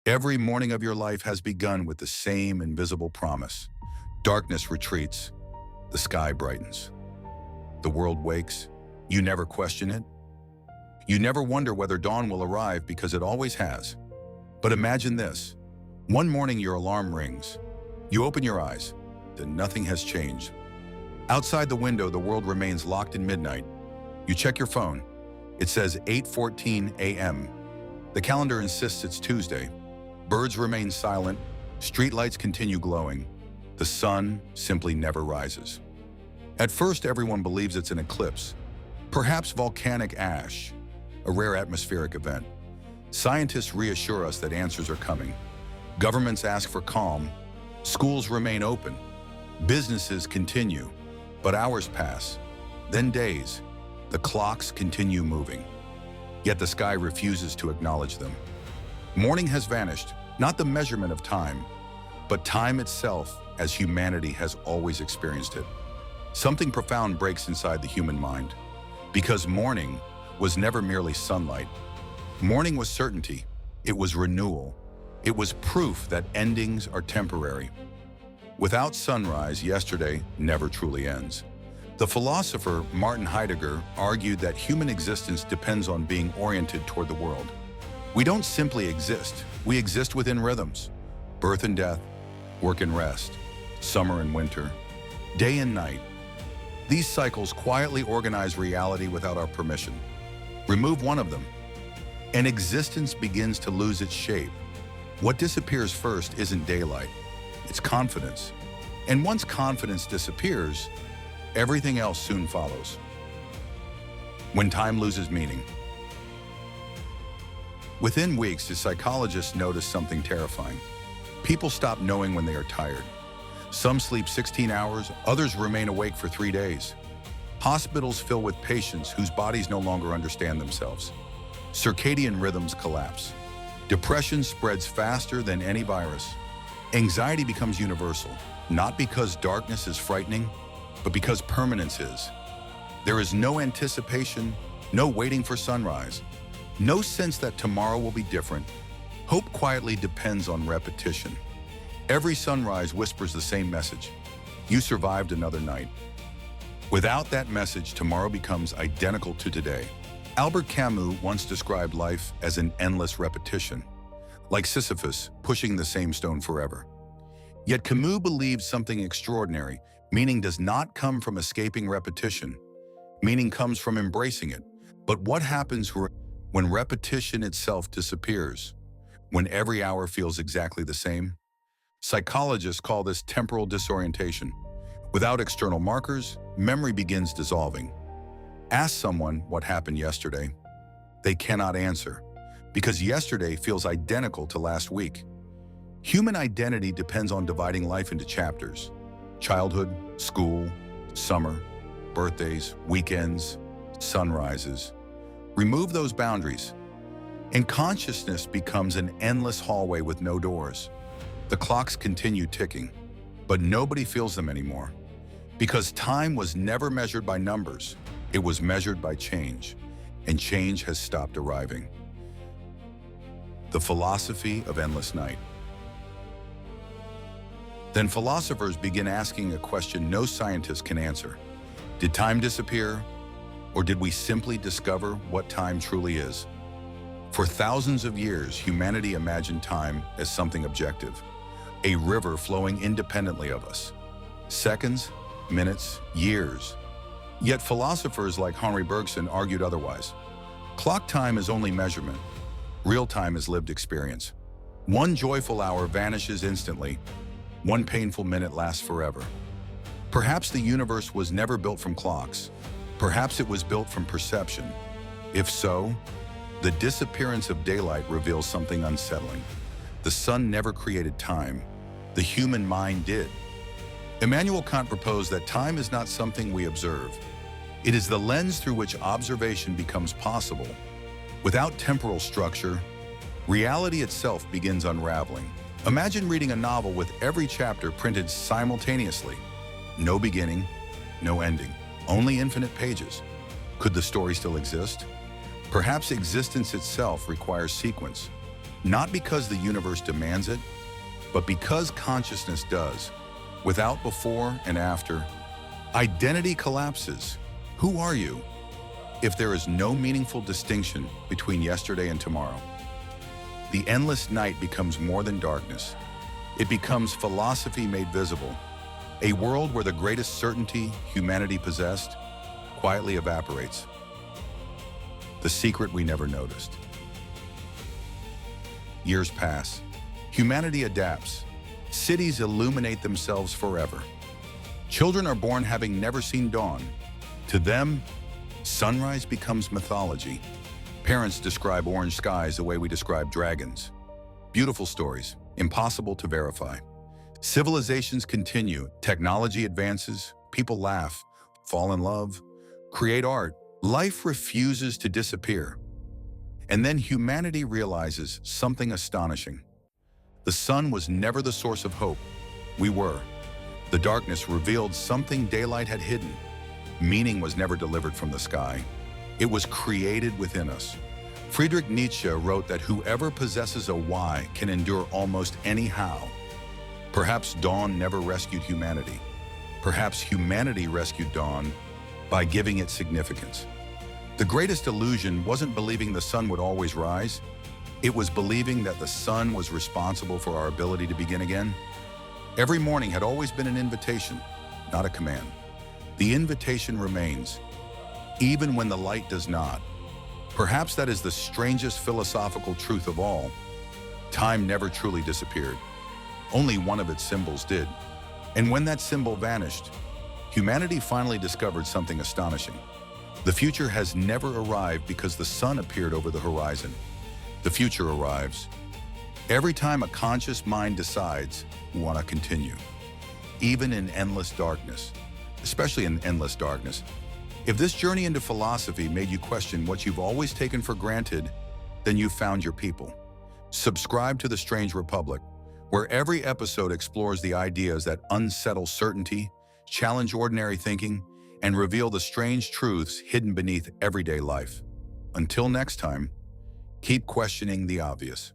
Every morning of your life has begun with the same invisible promise. Darkness retreats, the sky brightens. The world wakes. You never question it. You never wonder whether dawn will arrive because it always has. But imagine this. One morning your alarm rings. You open your eyes, then nothing has changed. Outside the window, the world remains locked in midnight. You check your phone. It says 8:14 a.m. The calendar insists it's Tuesday. Birds remain silent. Streetlights continue glowing. The sun simply never rises. At first, everyone believes it's an eclipse, perhaps volcanic ash, a rare atmospheric event. Scientists reassure us that answers are coming. Governments ask for calm. Schools remain open. Businesses continue. But hours pass, then days. The clocks continue moving. Yet the sky refuses to acknowledge them. Morning has vanished, not the measurement of time, but time itself as humanity has always experienced it. Something profound breaks inside the human mind, because morning was never merely sunlight. Morning was certainty. It was renewal. It was proof that endings are temporary. Without sunrise, yesterday never truly ends. The philosopher Martin Heidegger argued that human existence depends on being oriented toward the world. We don't simply exist, we exist within rhythms. Birth and death, work and rest, summer and winter, day and night. These cycles quietly organize reality without our permission. Remove one of them, and existence begins to lose its shape. What disappears first isn't daylight, it's confidence. And once confidence disappears, everything else soon follows. When time loses meaning. Within weeks, the psychologists noticed something terrifying. People stop knowing when they are tired. Some sleep 16 hours, others remain awake for 3 days. Hospitals fill with patients whose bodies no longer understand themselves. Circadian rhythms collapse. Depression spreads faster than any virus. Anxiety becomes universal, not because darkness is frightening, but because permanence is. There is no anticipation, no waiting for sunrise, no sense that tomorrow will be different. Hope quietly depends on repetition. Every sunrise whispers the same message. You survived another night. Without that message, tomorrow becomes identical to today. Albert Camus once described life as an endless repetition, like Sisyphus pushing the same stone forever. Yet Camus believed something extraordinary. Meaning does not come from escaping repetition. Meaning comes from embracing it. But what happens when repetition itself disappears? When every hour feels exactly the same? Psychologists call this temporal disorientation. Without external markers, memory begins dissolving. Ask someone what happened yesterday. They cannot answer, because yesterday feels identical to last week. Human identity depends on dividing life into chapters. Childhood, school, summer, birthdays, weekends, sunrises. Remove those boundaries, and consciousness becomes an endless hallway with no doors. The clocks continue ticking, but nobody feels them anymore. Because time was never measured by numbers, it was measured by change, and change has stopped arriving. The philosophy of endless night. Then philosophers begin asking a question no scientist can answer. Did time disappear, or did we simply discover what time truly is? For thousands of years, humanity imagined time as something objective, a river flowing independently of us. Seconds, minutes, years. Yet philosophers like Bergson argued otherwise. Clock time is only measurement. Real time is lived experience. One joyful hour vanishes instantly. One painful minute lasts forever. Perhaps the universe was never built from clocks. Perhaps it was built from perception. If so, the disappearance of daylight reveals something unsettling. The sun never created time. The human mind did. Immanuel Kant proposed that time is not something we observe. It is the lens through which observation becomes possible. Without temporal structure, reality itself begins unraveling. Imagine reading a novel with every chapter printed simultaneously. No beginning, no ending, only infinite pages. Could the story still exist? Perhaps existence itself requires sequence. Not because the universe demands it, but because consciousness does. Without before and after, identity collapses. Who are you if there is no meaningful distinction between yesterday and tomorrow? The endless night becomes more than darkness. It becomes philosophy made visible, a world where the greatest certainty humanity possessed quietly evaporates. The secret we never noticed. Years pass. Humanity adapts. Cities illuminate themselves forever. Children are born having never seen dawn. To them, sunrise becomes mythology. Parents describe orange skies the way we describe dragons. Beautiful stories, impossible to verify. Civilizations continue, technology advances, people laugh, fall in love, create art. Life refuses to disappear. And then humanity realizes something astonishing. The sun was never the source of hope. We were. The darkness revealed something daylight had hidden. Meaning was never delivered from the sky. It was created within us. Friedrich Nietzsche wrote that whoever possesses a why can endure almost any how. Perhaps dawn never rescued humanity. Perhaps humanity rescued dawn by giving it significance. The greatest illusion wasn't believing the sun would always rise. It was believing that the sun was responsible for our ability to begin again. Every morning had always been an invitation, not a command. The invitation remains, even when the light does not. Perhaps that is the strangest philosophical truth of all. Time never truly disappeared. Only one of its symbols did. And when that symbol vanished, humanity finally discovered something astonishing. The future has never arrived because the sun appeared over the horizon. The future arrives every time a conscious mind decides we want to continue, even in endless darkness, especially in endless darkness. If this journey into philosophy made you question what you've always taken for granted, then you've found your people. Subscribe to The Strange Republic, where every episode explores the ideas that unsettle certainty, challenge ordinary thinking, and reveal the strange truths hidden beneath everyday life. Until next time, keep questioning the obvious.